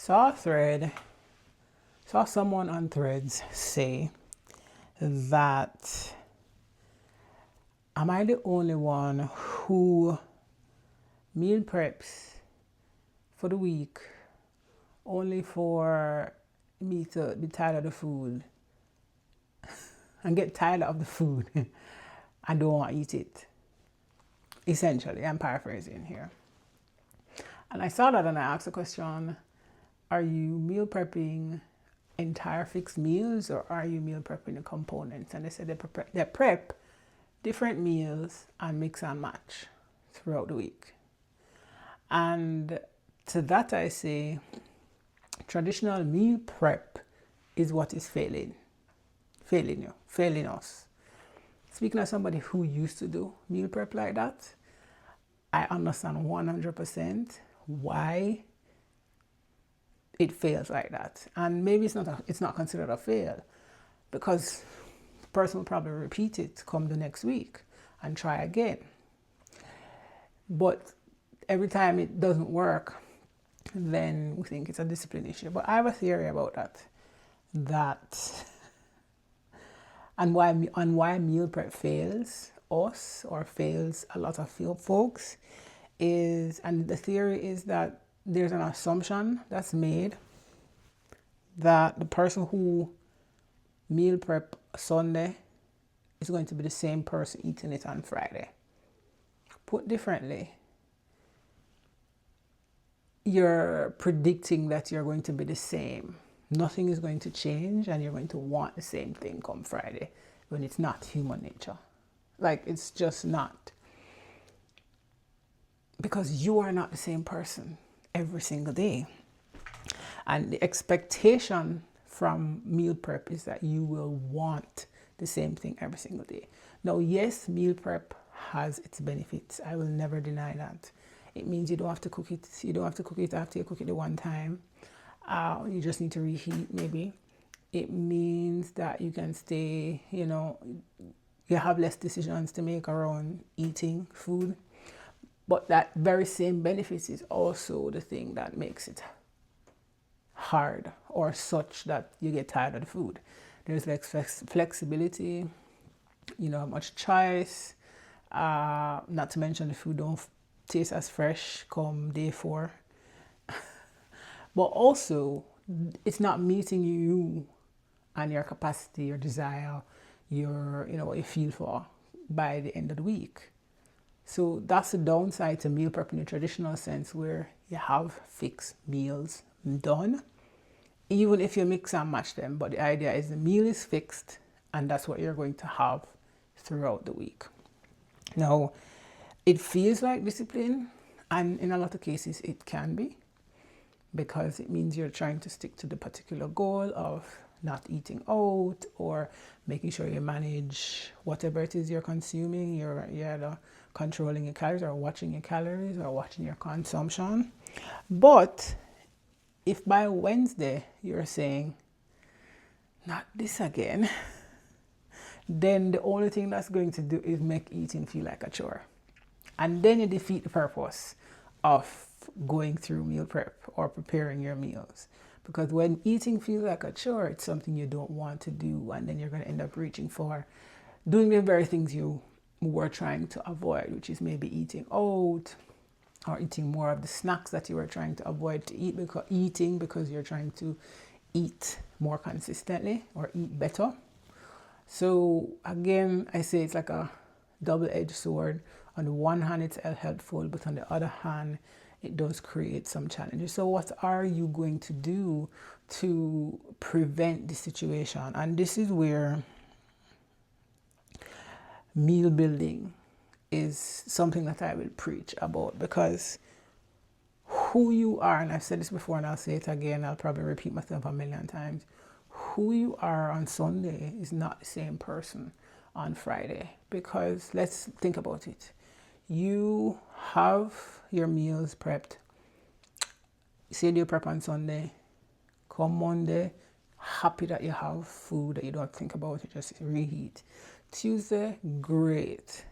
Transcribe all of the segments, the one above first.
saw someone on Threads say that, am I the only one who meal preps for the week only for me to be tired of the food and get tired of the food and don't want to eat it? Essentially, I'm paraphrasing here. And I saw that and I asked the question, are you meal prepping entire fixed meals or are you meal prepping the components? And they said they prep different meals and mix and match throughout the week. And to that I say, traditional meal prep is what is failing us. Speaking as somebody who used to do meal prep like that, I understand 100% why it fails like that. And maybe it's not considered a fail because the person will probably repeat it come the next week and try again. But every time it doesn't work, then we think it's a discipline issue. But I have a theory about that and why meal prep fails us or fails a lot of folks is, and the theory is that there's an assumption that's made that the person who meal prep Sunday is going to be the same person eating it on Friday. Put differently, you're predicting that you're going to be the same. Nothing is going to change and you're going to want the same thing come Friday when it's not human nature. Like, it's just not. Because you are not the same person every single day. And the expectation from meal prep is that you will want the same thing every single day. Now, yes, meal prep has its benefits. I will never deny that. It means you don't have to cook it. You don't have to cook it after you cook it the one time. You just need to reheat maybe. It means that you can stay, you have less decisions to make around eating food. But that very same benefits is also the thing that makes it hard or such that you get tired of the food. There's like flexibility, much choice, not to mention the food don't taste as fresh come day 4. But also, it's not meeting you and your capacity, your desire, what you feel for by the end of the week. So that's the downside to meal prep in the traditional sense, where you have fixed meals done, even if you mix and match them. But the idea is the meal is fixed and that's what you're going to have throughout the week. Now, it feels like discipline, and in a lot of cases it can be, because it means you're trying to stick to the particular goal of not eating out or making sure you manage whatever it is you're consuming. You're either controlling your calories or watching your calories or watching your consumption. But if by Wednesday you're saying, not this again, then the only thing that's going to do is make eating feel like a chore. And then you defeat the purpose of going through meal prep or preparing your meals. Because when eating feels like a chore, it's something you don't want to do, and then you're going to end up reaching for doing the very things you were trying to avoid, which is maybe eating out or eating more of the snacks that you were trying to avoid to eat, because you're trying to eat more consistently or eat better. So again, I say it's like a double-edged sword. On the one hand, it's helpful, but on the other hand, it does create some challenges. So what are you going to do to prevent this situation? And this is where meal building is something that I will preach about, because who you are, and I've said this before and I'll say it again, I'll probably repeat myself a million times, who you are on Sunday is not the same person on Friday. Because let's think about it. You have your meals prepped. Say you prep on Sunday. Come Monday, happy that you have food that you don't think about, you just reheat. Tuesday, great.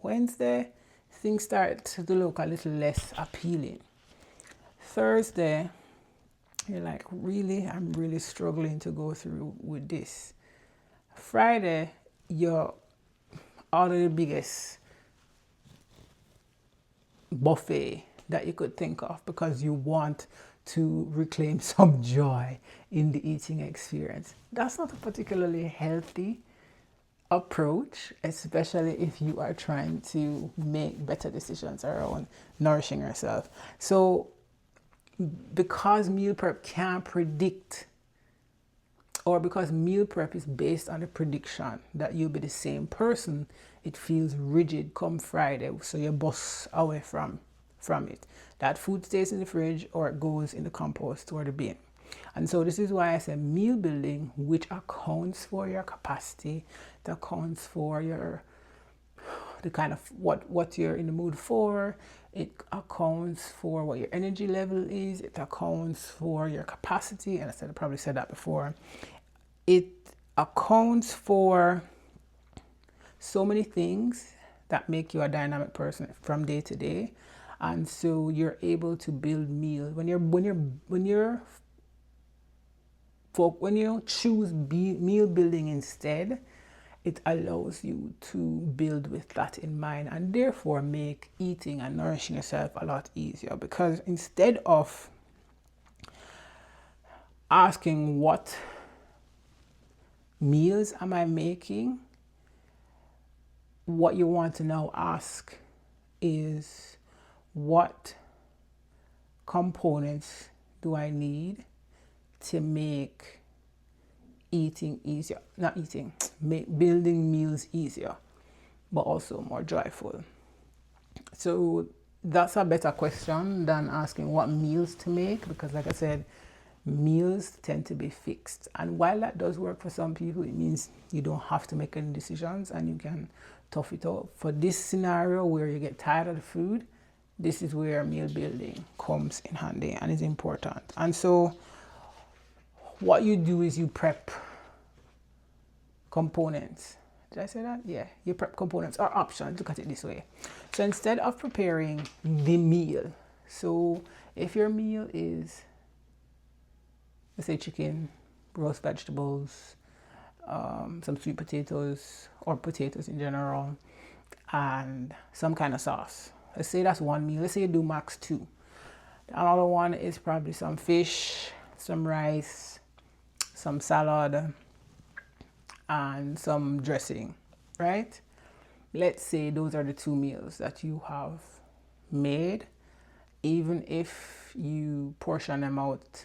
Wednesday, things start to look a little less appealing. Thursday, You're like, really? I'm really struggling to go through with this. Friday, you're out of the biggest buffet that you could think of because you want to reclaim some joy in the eating experience. That's not a particularly healthy approach, especially if you are trying to make better decisions around nourishing yourself. So, because meal prep can't predict, or because meal prep is based on the prediction that you'll be the same person, it feels rigid come Friday. So you bust away from it. That food stays in the fridge or it goes in the compost or the bin. And so this is why I say meal building, which accounts for your capacity, it accounts for your the kind of what you're in the mood for. It accounts for what your energy level is. It accounts for your capacity. And I probably said that before. It accounts for so many things that make you a dynamic person from day to day. And so you're able to build meal when you choose meal building instead. It allows you to build with that in mind and therefore make eating and nourishing yourself a lot easier, because instead of asking what meals am I making, what you want to now ask is, what components do I need to make eating easier? Not eating, make building meals easier, but also more joyful. So that's a better question than asking what meals to make, because like I said, meals tend to be fixed. And while that does work for some people, it means you don't have to make any decisions and you can tough it out. For this scenario where you get tired of the food, this is where meal building comes in handy and is important. And so what you do is you prep components. Did I say that? Yeah, you prep components or options. Look at it this way. So instead of preparing the meal, so if your meal is, let's say, chicken, roast vegetables, some sweet potatoes or potatoes in general, and some kind of sauce. Let's say that's one meal. Let's say you do max 2. Another one is probably some fish, some rice, some salad, and some dressing, right? Let's say those are the 2 meals that you have made. Even if you portion them out,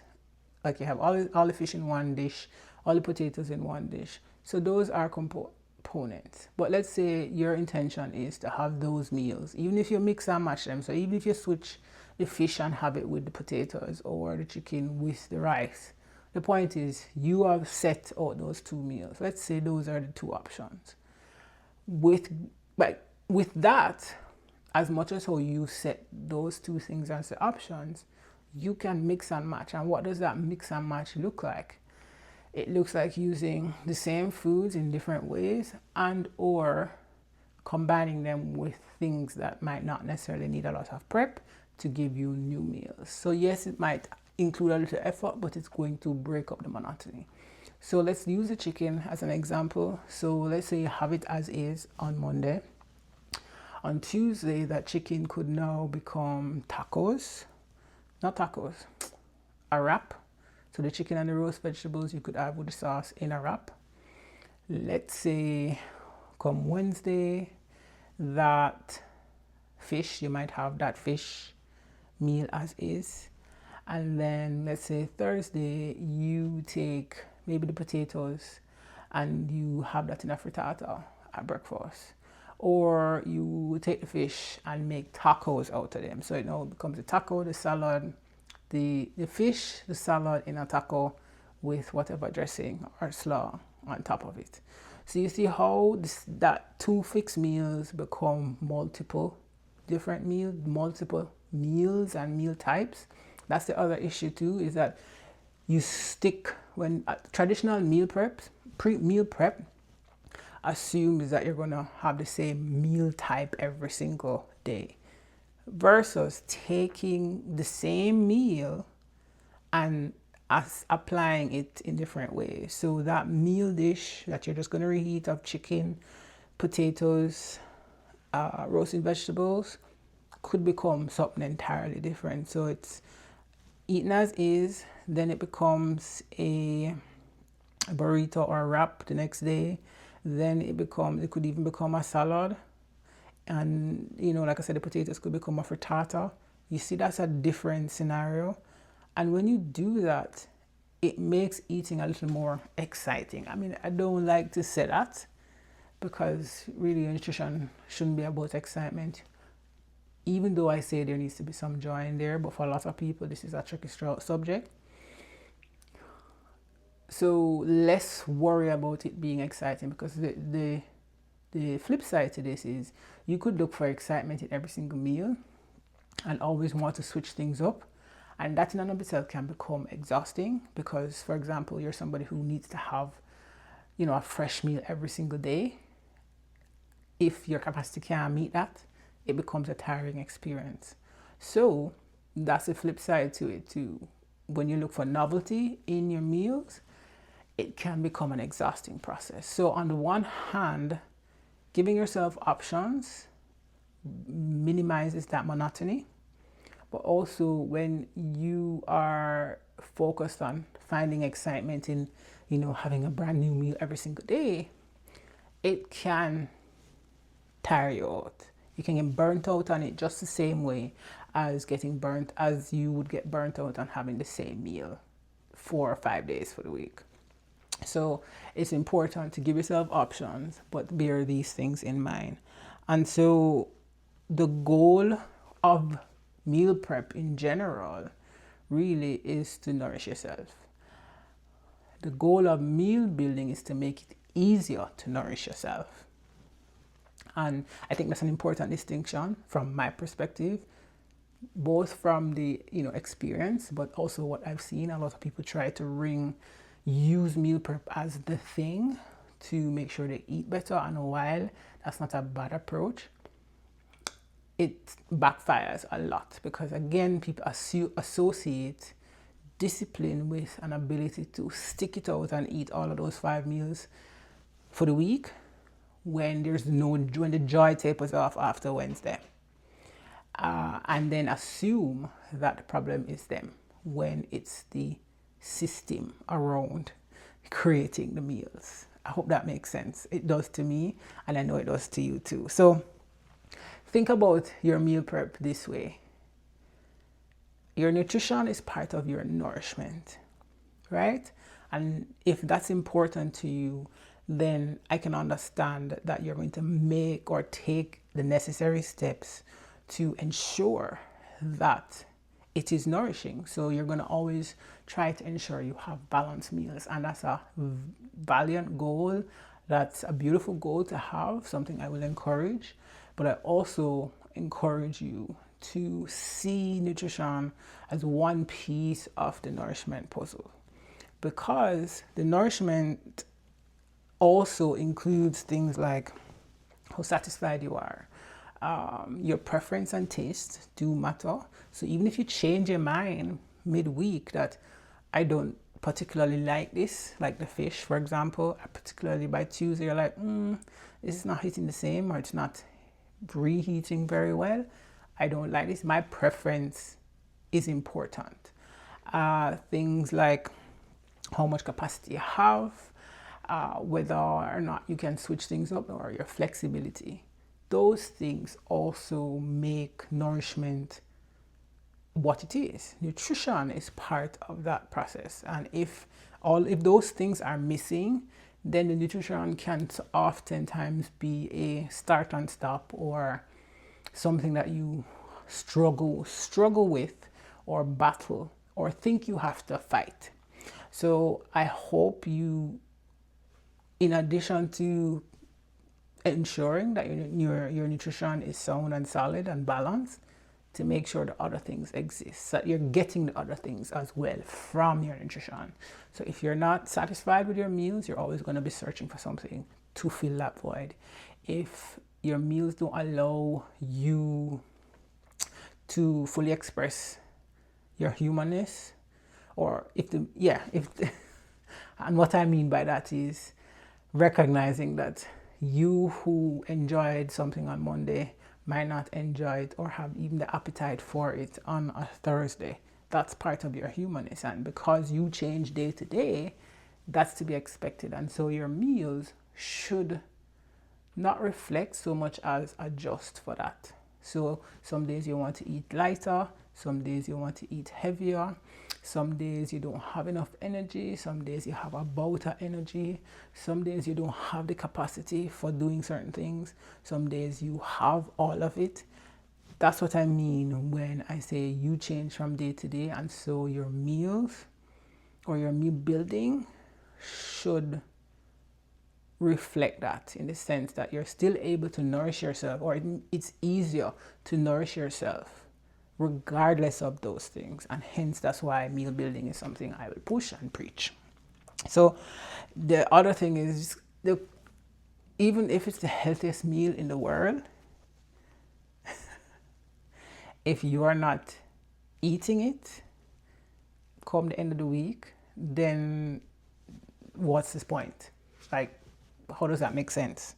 like you have all the fish in one dish, all the potatoes in one dish. So those are components. But let's say your intention is to have those meals, even if you mix and match them. So even if you switch the fish and have it with the potatoes or the chicken with the rice, the point is you have set out those 2 meals. Let's say those are the 2 options. With that, as much as how you set those 2 things as the options, you can mix and match. And what does that mix and match look like? It looks like using the same foods in different ways and or combining them with things that might not necessarily need a lot of prep to give you new meals. So yes, it might include a little effort, but it's going to break up the monotony. So let's use the chicken as an example. So let's say you have it as is on Monday. On Tuesday, that chicken could now become tacos. Not tacos, a wrap. So the chicken and the roast vegetables you could have with the sauce in a wrap. Let's say come Wednesday, that fish, you might have that fish meal as is. And then let's say Thursday, you take maybe the potatoes and you have that in a frittata at breakfast. Or you take the fish and make tacos out of them. So it now becomes a taco, the salad, the fish, the salad in a taco with whatever dressing or slaw on top of it. So you see how that 2 fixed meals become multiple different meals, multiple meals and meal types. That's the other issue too, is that you stick when traditional meal prep assumes that you're going to have the same meal type every single day, versus taking the same meal and as applying it in different ways. So that meal dish that you're just going to reheat of chicken, potatoes, roasted vegetables could become something entirely different. So it's eaten as is, then it becomes a burrito or a wrap the next day. Then it could even become a salad. And like I said, the potatoes could become a frittata. You see, that's a different scenario. And when you do that, it makes eating a little more exciting. I mean, I don't like to say that because really nutrition shouldn't be about excitement. Even though I say there needs to be some joy in there, but for a lot of people, this is a tricky subject. So let's worry about it being exciting, because the flip side to this is you could look for excitement in every single meal and always want to switch things up. And that in and of itself can become exhausting because, for example, you're somebody who needs to have, a fresh meal every single day. If your capacity can't meet that, it becomes a tiring experience. So that's the flip side to it too. When you look for novelty in your meals, it can become an exhausting process. So on the one hand, giving yourself options minimizes that monotony. But also when you are focused on finding excitement in, having a brand new meal every single day, it can tire you out. You can get burnt out on it just the same way as you would get burnt out on having the same meal 4 or 5 days for the week. So it's important to give yourself options, but bear these things in mind. And so the goal of meal prep in general really is to nourish yourself. The goal of meal building is to make it easier to nourish yourself. And I think that's an important distinction from my perspective, both from the experience, but also what I've seen. A lot of people try to use meal prep as the thing to make sure they eat better, and while that's not a bad approach, it backfires a lot because, again, people associate discipline with an ability to stick it out and eat all of those 5 meals for the week when the joy tapers off after Wednesday, and then assume that the problem is them when it's the system around creating the meals. I hope that makes sense. It does to me, and I know it does to you too. So think about your meal prep this way. Your nutrition is part of your nourishment, right? And if that's important to you, then I can understand that you're going to make or take the necessary steps to ensure that it is nourishing. So you're going to always try to ensure you have balanced meals. And that's a valiant goal. That's a beautiful goal to have, something I will encourage. But I also encourage you to see nutrition as one piece of the nourishment puzzle, because the nourishment also includes things like how satisfied you are. Your preference and taste do matter. So even if you change your mind midweek that I don't particularly like this, like the fish, for example, particularly by Tuesday, you're like, this is not hitting the same, or it's not reheating very well. I don't like this. My preference is important. Things like how much capacity you have, whether or not you can switch things up, or your flexibility. Those things also make nourishment what it is. Nutrition is part of that process. And if those things are missing, then the nutrition can oftentimes be a start and stop, or something that you struggle with, or battle, or think you have to fight. So I hope you, in addition to ensuring that your nutrition is sound and solid and balanced, to make sure the other things exist, so that you're getting the other things as well from your nutrition. So if you're not satisfied with your meals, you're always going to be searching for something to fill that void. If your meals don't allow you to fully express your humanness, Or if the, yeah, if the, and what I mean by that is recognizing that you who enjoyed something on Monday might not enjoy it or have even the appetite for it on a Thursday. That's part of your humanness. And because you change day to day, that's to be expected. And so your meals should not reflect so much as adjust for that. So some days you want to eat lighter, some days you want to eat heavier, some days you don't have enough energy, some days you have about energy, some days you don't have the capacity for doing certain things, some days you have all of it. That's what I mean when I say you change from day to day, and so your meals or your meal building should reflect that, in the sense that you're still able to nourish yourself, or it's easier to nourish yourself regardless of those things. And hence that's why meal building is something I will push and preach. So the other thing is, even if it's the healthiest meal in the world, if you are not eating it come the end of the week, then what's this point? Like, how does that make sense?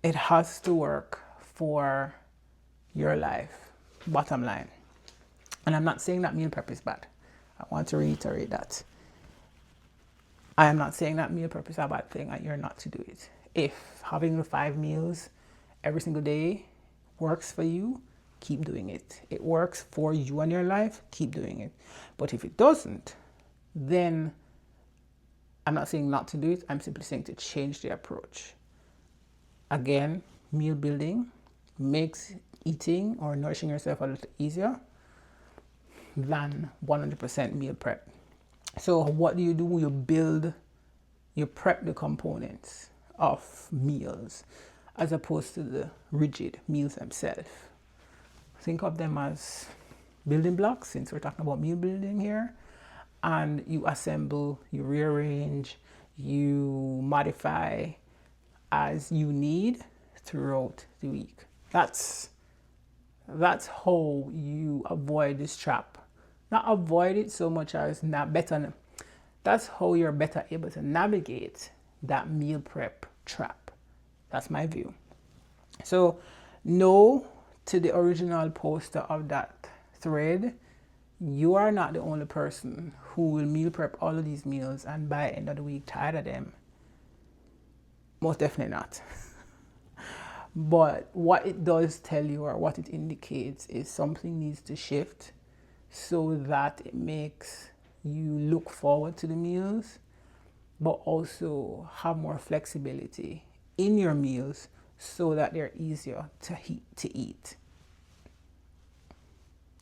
It has to work for your life, bottom line. And I'm not saying that meal prep is bad. I want to reiterate that. I am not saying that meal prep is a bad thing and you're not to do it. If having the 5 meals every single day works for you, keep doing it. It works for you and your life, keep doing it. But if it doesn't, then I'm not saying not to do it. I'm simply saying to change the approach. Again, meal building makes eating or nourishing yourself a little easier than 100% meal prep. So what do? You prep the components of meals as opposed to the rigid meals themselves. Think of them as building blocks, since we're talking about meal building here. And you assemble, you rearrange, you modify as you need throughout the week. That's how you avoid this trap. Not avoid it so much as that's how you're better able to navigate that meal prep trap. That's my view. So no to the original poster of that thread, you are not the only person who will meal prep all of these meals and by the end of the week tired of them. Most definitely not. But what it does tell you, or what it indicates, is something needs to shift so that it makes you look forward to the meals, but also have more flexibility in your meals so that they're easier to eat.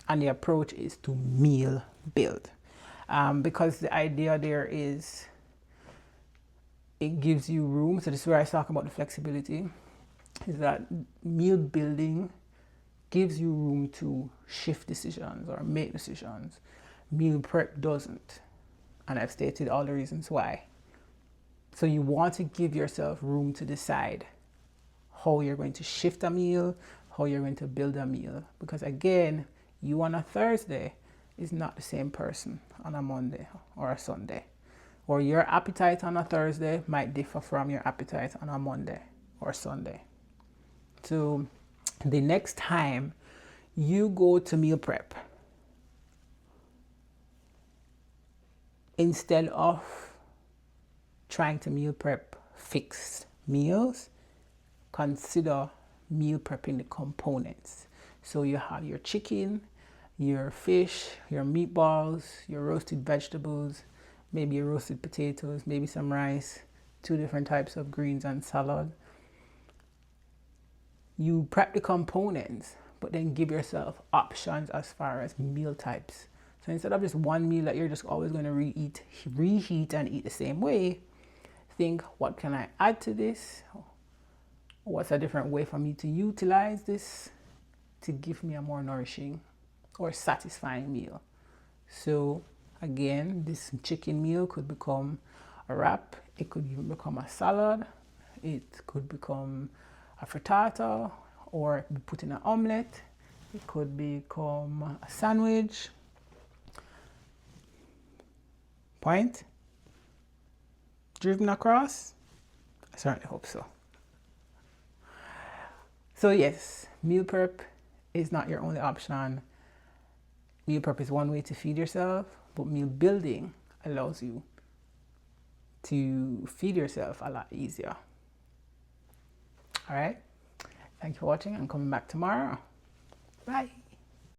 And the approach is to meal build. Because the idea there is it gives you room. So this is where I talk about the flexibility, is that meal building gives you room to shift decisions or make decisions. Meal prep doesn't. And I've stated all the reasons why. So you want to give yourself room to decide how you're going to shift a meal, how you're going to build a meal. Because again, you on a Thursday is not the same person on a Monday or a Sunday. Or your appetite on a Thursday might differ from your appetite on a Monday or Sunday. So the next time you go to meal prep, instead of trying to meal prep fixed meals, consider meal prepping the components. So you have your chicken, your fish, your meatballs, your roasted vegetables, maybe your roasted potatoes, maybe some rice, 2 different types of greens and salad. You prep the components, but then give yourself options as far as meal types. So instead of just one meal that you're just always going to reheat and eat the same way, think, what can I add to this? What's a different way for me to utilize this to give me a more nourishing or satisfying meal? So again, this chicken meal could become a wrap. It could even become a salad. It could become a frittata, or be put in an omelette. It could become a sandwich. Point driven across? I certainly hope so. So yes, meal prep is not your only option. Meal prep is one way to feed yourself, but meal building allows you to feed yourself a lot easier. All right. Thank you for watching. I'm coming back tomorrow. Bye.